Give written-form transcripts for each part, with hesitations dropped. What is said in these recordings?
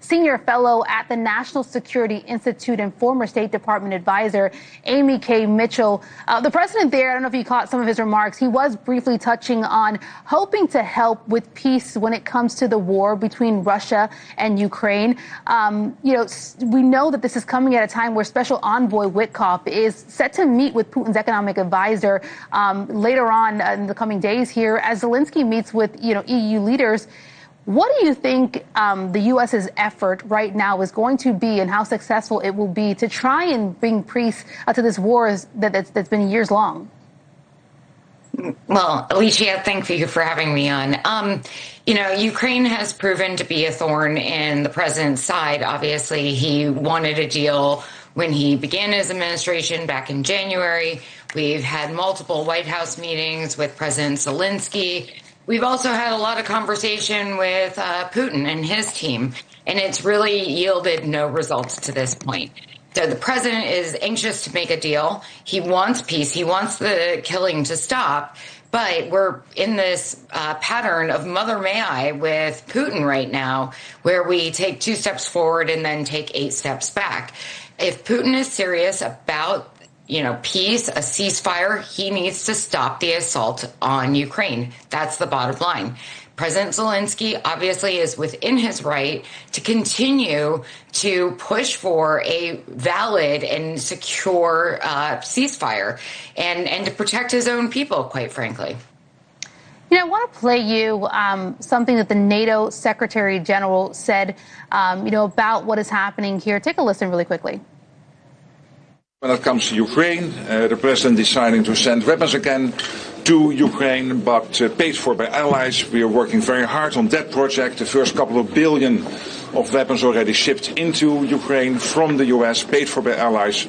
Senior fellow at the National Security Institute and former State Department advisor Amy K. Mitchell. The president there, I don't know if you caught some of his remarks, he was briefly touching on hoping to help with peace when it comes to the war between Russia and Ukraine. We know that this is coming at a time where Special Envoy Witkoff is set to meet with Putin's economic advisor later on in the coming days here as Zelensky meets with EU leaders. What do you think the U.S.'s effort right now is going to be and how successful it will be to try and bring peace to this war that's been years long? Well, Alicia, thank you for having me on. Ukraine has proven to be a thorn in the president's side. Obviously, he wanted a deal when he began his administration back in January. We've had multiple White House meetings with President Zelensky. We've also had a lot of conversation with Putin and his team, and it's really yielded no results to this point. So the president is anxious to make a deal. He wants peace. He wants the killing to stop. But we're in this pattern of Mother May I with Putin right now, where we take 2 steps forward and then take 8 steps back. If Putin is serious about peace, a ceasefire, he needs to stop the assault on Ukraine. That's the bottom line. President Zelensky obviously is within his right to continue to push for a valid and secure ceasefire and to protect his own people, quite frankly. I want to play you something that the NATO Secretary General said, about what is happening here. Take a listen really quickly. When it comes to Ukraine, the president deciding to send weapons again to Ukraine, but paid for by allies. We are working very hard on that project. The first couple of billion of weapons already shipped into Ukraine from the US, paid for by allies.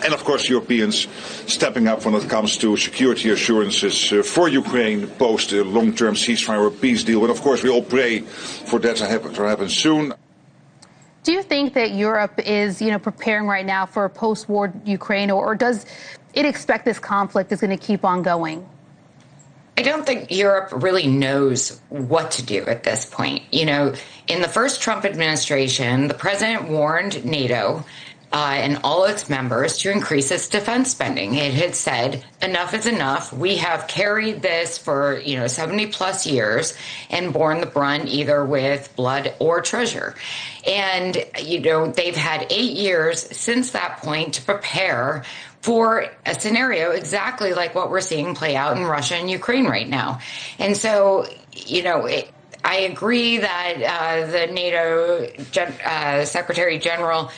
And of course, Europeans stepping up when it comes to security assurances for Ukraine post a long-term ceasefire or peace deal. But of course, we all pray for that to happen soon. Do you think that Europe is, preparing right now for a post-war Ukraine, or does it expect this conflict is going to keep on going? I don't think Europe really knows what to do at this point. In the first Trump administration, the president warned NATO and all its members to increase its defense spending. It had said, enough is enough. We have carried this for, 70 plus years and borne the brunt either with blood or treasure. And, they've had 8 years since that point to prepare for a scenario exactly like what we're seeing play out in Russia and Ukraine right now. And so, I agree that the NATO Secretary General,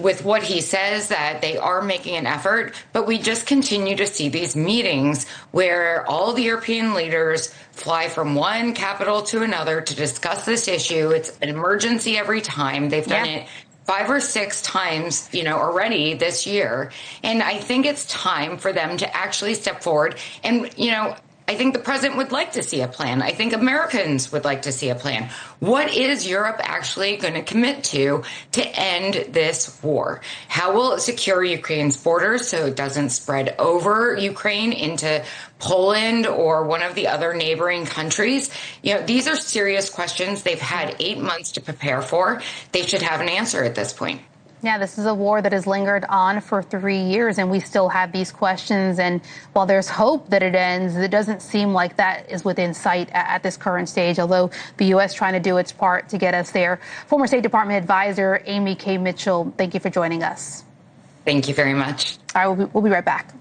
with what he says, that they are making an effort, but we just continue to see these meetings where all the European leaders fly from one capital to another to discuss this issue. It's an emergency every time. They've done it 5 or 6 times, already this year. And I think it's time for them to actually step forward. And, I think the president would like to see a plan. I think Americans would like to see a plan. What is Europe actually going to commit to end this war? How will it secure Ukraine's borders so it doesn't spread over Ukraine into Poland or one of the other neighboring countries? These are serious questions. They've had 8 months to prepare for. They should have an answer at this point. Yeah, this is a war that has lingered on for 3 years, and we still have these questions. And while there's hope that it ends, it doesn't seem like that is within sight at this current stage, although the U.S. trying to do its part to get us there. Former State Department advisor Amy K. Mitchell, thank you for joining us. Thank you very much. All right, we'll be right back.